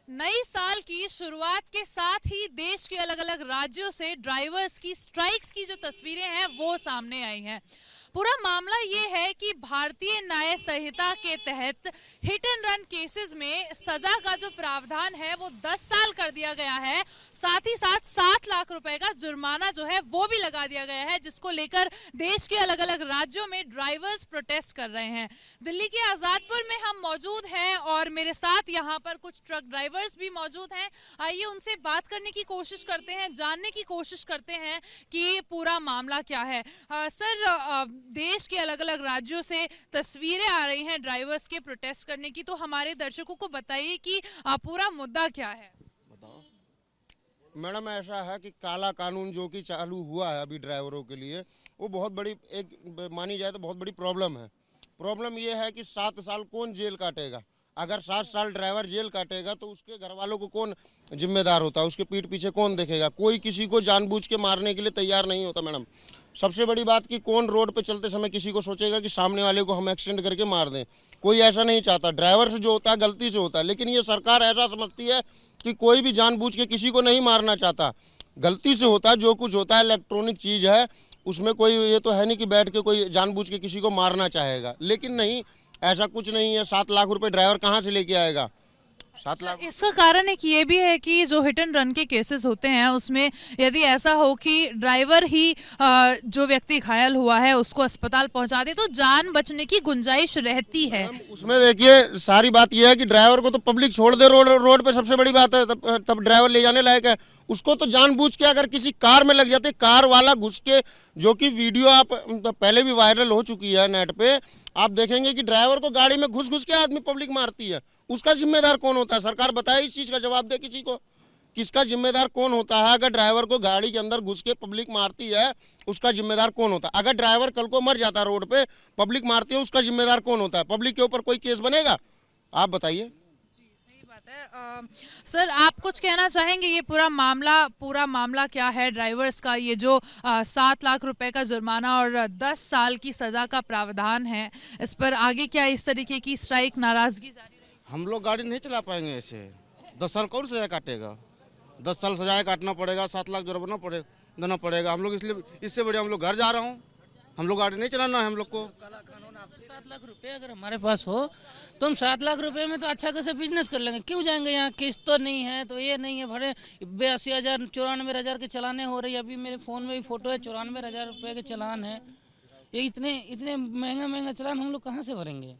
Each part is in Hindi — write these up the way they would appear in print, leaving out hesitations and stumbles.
नई साल की शुरुआत के साथ ही देश के अलग अलग राज्यों से ड्राइवर्स की स्ट्राइक्स की जो तस्वीरें हैं वो सामने आई हैं। पूरा मामला ये है कि भारतीय न्याय संहिता के तहत हिट एंड रन केसेस में सजा का जो प्रावधान है वो 10 साल कर दिया गया है। साथ ही साथ 7 लाख रुपए का जुर्माना जो है वो भी लगा दिया गया है, जिसको लेकर देश के अलग अलग राज्यों में ड्राइवर्स प्रोटेस्ट कर रहे हैं। दिल्ली के आजादपुर में हम मौजूद हैं और मेरे साथ यहाँ पर कुछ ट्रक ड्राइवर्स भी मौजूद हैं। आइए उनसे बात करने की कोशिश करते हैं, जानने की कोशिश करते हैं कि पूरा मामला क्या है। सर, देश के अलग अलग राज्यों से तस्वीरें आ रही हैं ड्राइवर्स के प्रोटेस्ट करने की, तो हमारे दर्शकों को बताइए कि पूरा मुद्दा क्या है। मैडम, ऐसा है कि काला कानून जो कि चालू हुआ है अभी ड्राइवरों के लिए, वो बहुत बड़ी एक मानी जाए तो बहुत बड़ी प्रॉब्लम है। प्रॉब्लम ये है कि 7 साल कौन जेल काटेगा। अगर 7 साल ड्राइवर जेल काटेगा तो उसके घर वालों को कौन जिम्मेदार होता है, उसके पीठ पीछे कौन देखेगा। कोई किसी को जानबूझ के मारने के लिए तैयार नहीं होता मैडम। सबसे बड़ी बात कि कौन रोड पे चलते समय किसी को सोचेगा कि सामने वाले को हम एक्सीडेंट करके मार दें। कोई ऐसा नहीं चाहता। ड्राइवर से जो होता है गलती से होता है, लेकिन ये सरकार ऐसा समझती है कि कोई भी जानबूझ के किसी को नहीं मारना चाहता, गलती से होता है। जो कुछ होता है इलेक्ट्रॉनिक चीज़ है, उसमें कोई ये तो है नहीं कि बैठ के कोई जानबूझ के किसी को मारना चाहेगा। लेकिन नहीं, ऐसा कुछ नहीं है। 7 लाख रुपए ड्राइवर कहाँ से लेके आएगा? 7 लाख। इसका कारण एक ये भी है कि जो हिट एंड रन के केसेस होते हैं उसमें यदि ऐसा हो कि ड्राइवर ही जो व्यक्ति घायल हुआ है उसको अस्पताल पहुंचा दे तो जान बचने की गुंजाइश रहती है। उसमें देखिए, सारी बात यह है कि ड्राइवर को तो पब्लिक छोड़ दे रोड पे, सबसे बड़ी बात है। तब ड्राइवर ले जाने लायक है। उसको तो जानबूझ के अगर किसी कार में लग जाते, कार वाला घुस के, जो कि वीडियो आप पहले भी वायरल हो चुकी है नेट पे, आप देखेंगे कि ड्राइवर को गाड़ी में घुस घुस के आदमी पब्लिक मारती है। उसका जिम्मेदार कौन होता है? सरकार बताए, इस चीज का जवाब दे किसी को। किसका जिम्मेदार कौन होता है? अगर ड्राइवर को गाड़ी के अंदर घुस के पब्लिक मारती है, उसका जिम्मेदार कौन होता है? अगर ड्राइवर कल को मर जाता है रोड पे, पब्लिक मारती है, उसका जिम्मेदार कौन होता है? पब्लिक के ऊपर कोई केस बनेगा? आप बताइए। सर, आप कुछ कहना चाहेंगे? ये पूरा मामला क्या है ड्राइवर्स का? ये जो 7 लाख रुपए का जुर्माना और 10 साल की सजा का प्रावधान है, इस पर आगे क्या इस तरीके की स्ट्राइक, नाराजगी जारी रहेगी? हम लोग गाड़ी नहीं चला पाएंगे ऐसे। 10 साल कौन सजा काटेगा? 10 साल सजाए काटना पड़ेगा, 7 लाख जुर्माना देना पड़ेगा। हम लोग इसलिए, इससे बढ़िया हम लोग घर जा रहा हूँ। हम लोग गाड़ी नहीं चलाना है हम लोग को। 7 लाख रुपए अगर हमारे पास हो तो हम 7 लाख रुपए में तो अच्छा कैसे बिजनेस कर लेंगे। क्यों जाएंगे? यहाँ किस्त तो नहीं है, तो ये नहीं है भरे 82,000 94,000 के चलाने हो रही है। अभी मेरे फ़ोन में भी फोटो है, 94,000 रुपये के चलान है। ये इतने महंगा चलान हम लोग कहाँ से भरेंगे?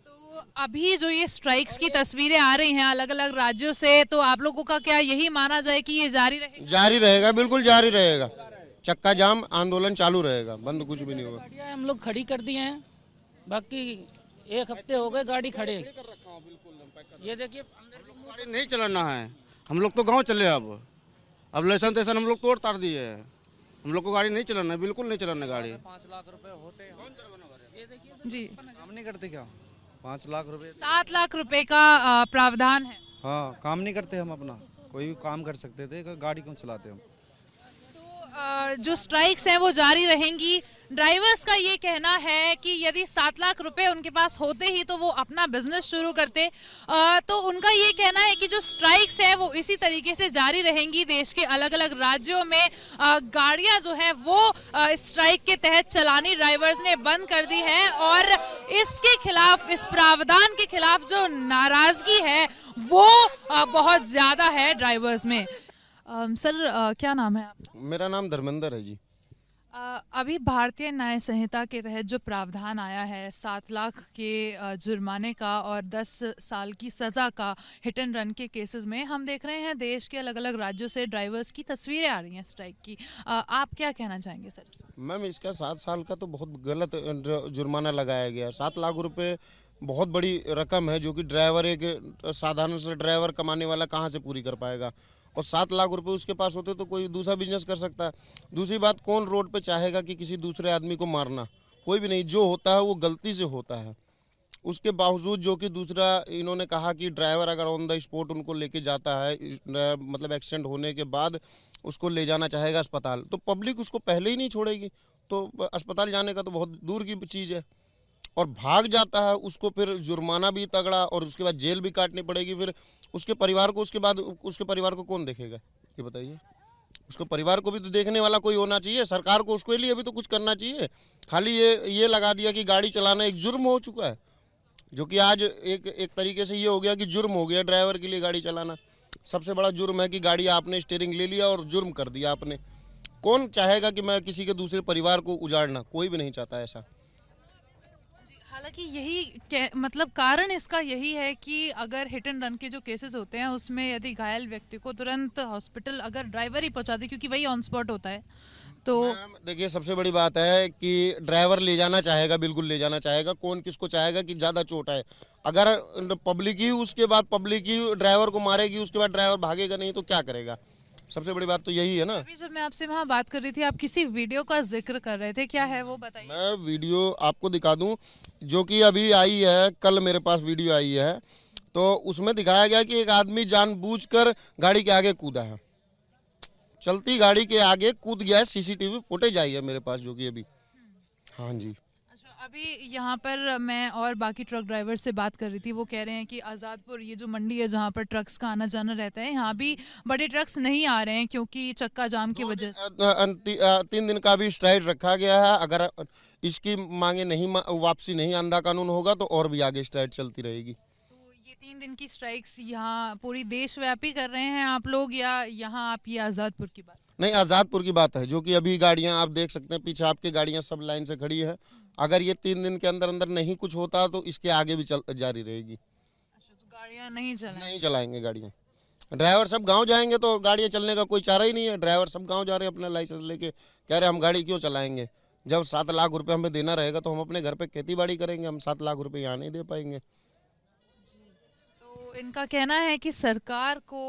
तो अभी जो ये स्ट्राइक्स की तस्वीरें आ रही हैं अलग अलग राज्यों से, तो आप लोगों का क्या यही माना जाए कि ये जारी रहेगा? जारी रहेगा, बिल्कुल जारी रहेगा। चक्का जाम आंदोलन चालू रहेगा, बंद कुछ भी नहीं होगा। गाड़ियाँ हम लोग खड़ी कर दिए हैं, बाकी 1 हफ्ते हो गए गाड़ी खड़े। ये देखिए, गाड़ी नहीं चलाना है। हम लोग तो गाँव चले। अब लाइसेंस तैसन हम लोग तोड़ ताड़ दिए है। हम लोग को गाड़ी नहीं चलाना है, बिल्कुल नहीं चलाना गाड़ी। 5 लाख रुपए होते हैं जी, काम नहीं करते क्या? 5 लाख रुपए। 7 लाख रुपए का प्रावधान है। हाँ, काम नहीं करते हम अपना। कोई भी काम कर सकते थे, गाड़ी क्यों चलाते हम? जो स्ट्राइक्स हैं वो जारी रहेंगी। ड्राइवर्स का ये कहना है कि यदि 7 लाख रुपए उनके पास होते ही तो वो अपना बिजनेस शुरू करते। तो उनका ये कहना है कि जो स्ट्राइक्स हैं वो इसी तरीके से जारी रहेंगी। देश के अलग अलग राज्यों में गाड़ियां जो है वो स्ट्राइक के तहत चलानी ड्राइवर्स ने बंद कर दी है और इसके खिलाफ, इस प्रावधान के खिलाफ जो नाराजगी है वो बहुत ज्यादा है ड्राइवर्स में। सर, क्या नाम है आपका? मेरा नाम धर्मेंद्र है जी। अभी भारतीय न्याय संहिता के तहत जो प्रावधान आया है 7 लाख के जुर्माने का और 10 साल की सज़ा का हिट एंड रन के केसेस में, हम देख रहे हैं देश के अलग अलग राज्यों से ड्राइवर्स की तस्वीरें आ रही हैं स्ट्राइक की। आप क्या कहना चाहेंगे सर? मैम, इसका 7 साल का तो बहुत गलत जुर्माना लगाया गया। 7 लाख रुपए बहुत बड़ी रकम है, जो कि ड्राइवर, एक साधारण से ड्राइवर कमाने वाला कहाँ से पूरी कर पाएगा। और 7 लाख रुपए उसके पास होते तो कोई दूसरा बिजनेस कर सकता है। दूसरी बात, कौन रोड पे चाहेगा कि किसी दूसरे आदमी को मारना? कोई भी नहीं। जो होता है वो गलती से होता है। उसके बावजूद जो कि दूसरा इन्होंने कहा कि ड्राइवर अगर ऑन द स्पॉट उनको लेके जाता है, मतलब एक्सीडेंट होने के बाद उसको ले जाना चाहेगा अस्पताल, तो पब्लिक उसको पहले ही नहीं छोड़ेगी। तो अस्पताल जाने का तो बहुत दूर की चीज़ है। और भाग जाता है, उसको फिर जुर्माना भी तगड़ा और उसके बाद जेल भी काटनी पड़ेगी। फिर उसके परिवार को उसके परिवार को कौन देखेगा, ये बताइए। उसको परिवार को भी तो देखने वाला कोई होना चाहिए। सरकार को उसके लिए भी तो कुछ करना चाहिए। खाली ये लगा दिया कि गाड़ी चलाना एक जुर्म हो चुका है, जो कि आज एक तरीके से ये हो गया कि जुर्म हो गया ड्राइवर के लिए गाड़ी चलाना। सबसे बड़ा जुर्म है कि गाड़ी आपने स्टीयरिंग ले लिया और जुर्म कर दिया आपने। कौन चाहेगा कि मैं किसी के दूसरे परिवार को उजाड़ना, कोई भी नहीं चाहता ऐसा। हालांकि यही मतलब कारण इसका यही है कि अगर हिट एंड रन के जो केसेस होते हैं उसमें यदि घायल व्यक्ति को तुरंत हॉस्पिटल अगर ड्राइवर ही पहुंचा दे, क्योंकि वही ऑन स्पॉट होता है, तो देखिए सबसे बड़ी बात है कि ड्राइवर ले जाना चाहेगा, बिल्कुल ले जाना चाहेगा। कौन किसको चाहेगा कि ज़्यादा चोट आए। अगर पब्लिक ही उसके बाद पब्लिक ही ड्राइवर को मारेगी, उसके बाद ड्राइवर भागेगा नहीं तो क्या करेगा। सबसे बड़ी बात तो यही है ना। अभी जब मैं आपसे वहाँ बात कर रही थी, आप किसी वीडियो का जिक्र कर रहे थे, क्या है वो बताइए। मैं वीडियो आपको दिखा दूं जो कि अभी आई है, कल मेरे पास वीडियो आई है। तो उसमें दिखाया गया कि एक आदमी जानबूझकर गाड़ी के आगे कूदा है, चलती गाड़ी के आगे कूद गया है। सीसीटीवी फुटेज आई है मेरे पास जो कि अभी। हाँ जी। अच्छा, अभी यहाँ पर मैं और बाकी ट्रक ड्राइवर से बात कर रही थी, वो कह रहे हैं कि आज़ादपुर ये जो मंडी है जहाँ पर ट्रक्स का आना जाना रहता है, यहाँ भी बड़े ट्रक्स नहीं आ रहे हैं क्योंकि चक्का जाम की वजह से। 3 दिन का भी स्ट्राइक रखा गया है। अगर इसकी मांगे नहीं वापसी नहीं आंदा कानून होगा तो और भी आगे स्ट्राइक चलती रहेगी। तो ये 3 दिन की स्ट्राइक्स यहाँ पूरी देशव्यापी कर रहे हैं आप लोग, या यहाँ आप ये आज़ादपुर की बात? नहीं, आज़ादपुर की बात है, जो कि अभी गाड़ियां आप देख सकते हैं पीछे आपके, गाड़ियां सब लाइन से खड़ी है। अगर ये 3 दिन के अंदर अंदर नहीं कुछ होता तो इसके आगे भी जारी रहेगी। अच्छा, तो गाड़ियाँ नहीं नहीं चलाएंगे गाड़ियां। ड्राइवर सब गांव जाएंगे तो गाड़ियां चलने का कोई चारा ही नहीं है। ड्राइवर सब गांव जा रहे हैं अपना लाइसेंस लेके, कह रहे हम गाड़ी क्यों चलाएंगे। जब 7 लाख रुपए हमें देना रहेगा तो हम अपने घर पे खेती बाड़ी करेंगे, हम 7 लाख रुपए यहाँ नहीं दे पाएंगे। तो इनका कहना है कि सरकार को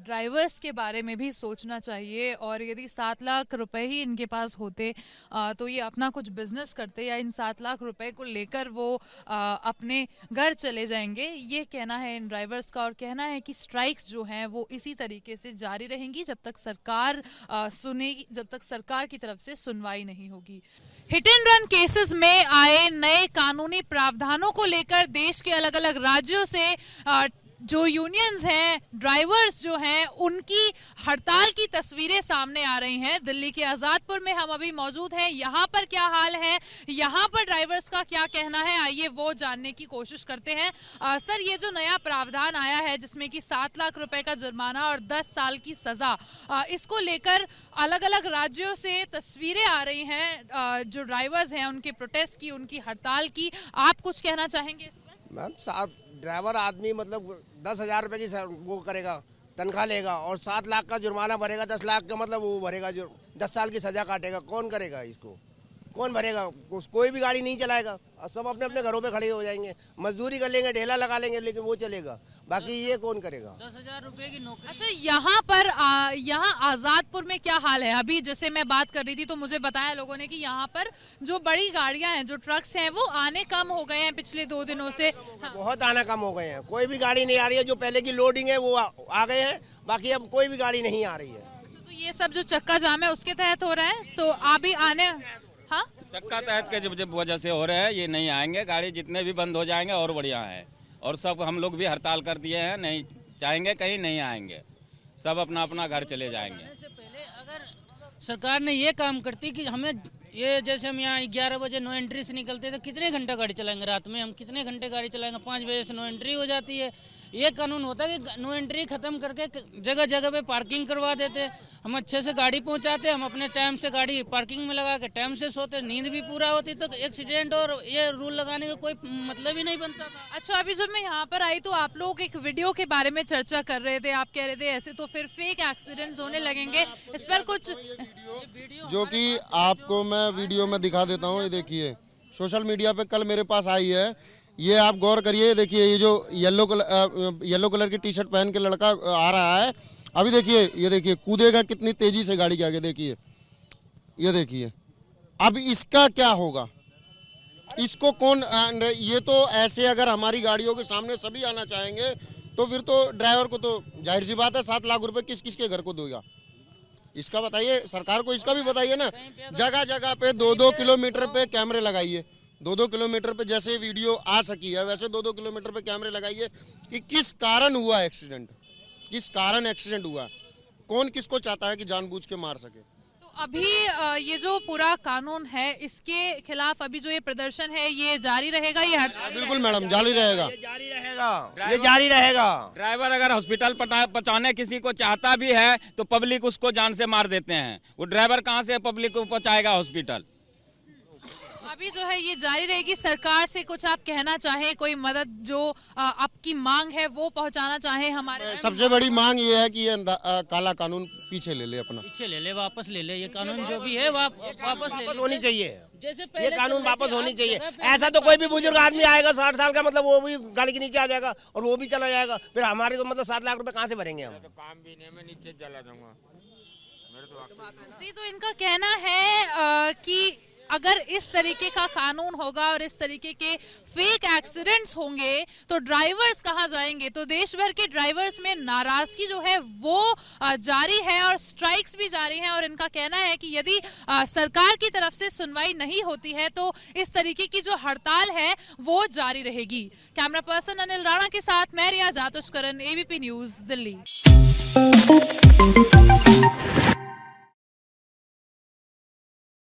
ड्राइवर्स के बारे में भी सोचना चाहिए, और यदि 7 लाख रुपए ही इनके पास होते तो ये अपना कुछ बिजनेस करते, या इन 7 लाख रुपए को लेकर वो अपने घर चले जाएंगे। ये कहना है इन ड्राइवर्स का, और कहना है कि स्ट्राइक्स जो हैं वो इसी तरीके से जारी रहेंगी जब तक सरकार सुनेगी, जब तक सरकार की तरफ से सुनवाई नहीं होगी। हिट एंड रन केसेस में आए नए कानूनी प्रावधानों को लेकर देश के अलग अलग राज्यों से जो यूनियंस हैं, ड्राइवर्स जो हैं, उनकी हड़ताल की तस्वीरें सामने आ रही हैं। दिल्ली के आज़ादपुर में हम अभी मौजूद हैं। यहाँ पर क्या हाल है, यहाँ पर ड्राइवर्स का क्या कहना है, आइए वो जानने की कोशिश करते हैं। सर, ये जो नया प्रावधान आया है जिसमें कि 7 लाख रुपए का जुर्माना और 10 साल की सजा, इसको लेकर अलग अलग राज्यों से तस्वीरें आ रही हैं, जो ड्राइवर्स हैं उनके प्रोटेस्ट की, उनकी हड़ताल की। आप कुछ कहना चाहेंगे इस पर? मैम, 7 ड्राइवर आदमी मतलब 10,000 रुपये की वो करेगा, तनख्वाह लेगा, और 7 लाख का जुर्माना भरेगा। 10 लाख का मतलब वो भरेगा, जो 10 साल की सजा काटेगा। कौन करेगा इसको, कौन भरेगा? कोई भी गाड़ी नहीं चलाएगा, सब अपने अपने घरों पे खड़े हो जाएंगे, मजदूरी कर लेंगे, ढेला लगा लेंगे, लेकिन वो चलेगा। बाकी ये कौन करेगा? 10,000 रुपये की नौकरी। अच्छा, यहाँ पर यहाँ आज़ादपुर में क्या हाल है? अभी जैसे मैं बात कर रही थी तो मुझे बताया लोगों ने कि यहाँ पर जो बड़ी गाड़ियाँ हैं, जो ट्रक्स हैं, वो आने कम हो गए हैं पिछले 2 दिनों से। हाँ। बहुत आना कम हो गए हैं, कोई भी गाड़ी नहीं आ रही है। जो पहले की लोडिंग है वो आ गए हैं, बाकी अब कोई भी गाड़ी नहीं आ रही है। अच्छा, तो ये सब जो चक्का जाम है उसके तहत हो रहा है, तो अभी आने, हाँ, चक्का तहत के जब वजह से हो रहे हैं, ये नहीं आएंगे। गाड़ी जितने भी बंद हो जाएंगे और बढ़िया है। और सब हम लोग भी हड़ताल कर दिए हैं, नहीं चाहेंगे कहीं नहीं आएंगे, सब अपना अपना घर चले जाएंगे। पहले अगर सरकार ने ये काम करती कि हमें ये, जैसे हम यहाँ 11 बजे नो एंट्री से निकलते थे, कितने घंटा गाड़ी चलाएंगे रात में, हम कितने घंटे गाड़ी चलाएंगे? 5 बजे से नो एंट्री हो जाती है। ये कानून होता है कि नो एंट्री खत्म करके जगह जगह पे पार्किंग करवा देते, हम अच्छे से गाड़ी पहुंचाते, हम अपने टाइम से गाड़ी पार्किंग में लगा के टाइम से सोते, नींद भी पूरा होती, तो एक्सीडेंट और ये रूल लगाने का कोई मतलब ही नहीं बनता था। अच्छा, अभी जब मैं यहाँ पर आई तो आप लोग एक वीडियो के बारे में चर्चा कर रहे थे। आप कह रहे थे ऐसे तो फिर फेक एक्सीडेंट्स होने लगेंगे, इस पर कुछ? जो कि आपको मैं वीडियो में दिखा देता हूँ। ये देखिए, सोशल मीडिया पे कल मेरे पास आई है, ये आप गौर करिए। देखिए, ये जो येलो कलर की टी शर्ट पहन के लड़का आ रहा है, अभी देखिए, ये देखिए कूदेगा कितनी तेजी से गाड़ी के आगे। देखिए, ये देखिए, अब इसका क्या होगा? इसको कौन? ये तो ऐसे अगर हमारी गाड़ियों के सामने सभी आना चाहेंगे तो फिर तो ड्राइवर को तो जाहिर सी बात है 7 लाख रुपए किस किस के घर को देगा? इसका बताइए, सरकार को इसका भी बताइए ना। जगह जगह पे 2-2 किलोमीटर पे कैमरे लगाइए, 2-2 किलोमीटर पे जैसे वीडियो आ सकी है वैसे 2-2 किलोमीटर पे कैमरे लगाइए कि किस कारण हुआ एक्सीडेंट, किस कारण एक्सीडेंट हुआ, कौन किसको चाहता है कि जानबूझ के मार सके। तो अभी ये जो पूरा कानून है इसके खिलाफ अभी जो ये प्रदर्शन है ये जारी रहेगा, ये बिल्कुल मैडम जारी रहेगा, ये जारी रहेगा, ये जारी रहेगा। ड्राइवर अगर हॉस्पिटल पहुंचाने किसी को चाहता भी है तो पब्लिक उसको जान से मार देते हैं। वो ड्राइवर कहां से पब्लिक को पहुंचाएगा हॉस्पिटल। अभी जो है ये जारी रहेगी। सरकार से कुछ आप कहना चाहें, कोई मदद जो आपकी मांग है वो पहुंचाना चाहें हमारे? सबसे बड़ी मांग ये है कि ये काला कानून पीछे ले ले, अपना पीछे ले ले, वापस ले ले। ये कानून जो भी है वापस होनी चाहिए, जैसे ये कानून वापस होनी चाहिए। ऐसा तो कोई भी बुजुर्ग आदमी आएगा 60 साल का, मतलब वो भी गाड़ी के नीचे आ जाएगा और वो भी चला जाएगा, फिर हमारे को मतलब 7 लाख रुपए कहाँ से भरेंगे हम? तो काम भी नहीं, मैं नीचे चला जाऊंगा। जी, तो इनका कहना है कि अगर इस तरीके का कानून होगा और इस तरीके के फेक एक्सीडेंट्स होंगे तो ड्राइवर्स कहाँ जाएंगे। तो देश भर के ड्राइवर्स में नाराजगी जो है वो जारी है और स्ट्राइक्स भी जारी हैं। और इनका कहना है कि यदि सरकार की तरफ से सुनवाई नहीं होती है तो इस तरीके की जो हड़ताल है वो जारी रहेगी। कैमरा पर्सन अनिल राणा के साथ मैं रिया जातुष्करन, ABP न्यूज, दिल्ली।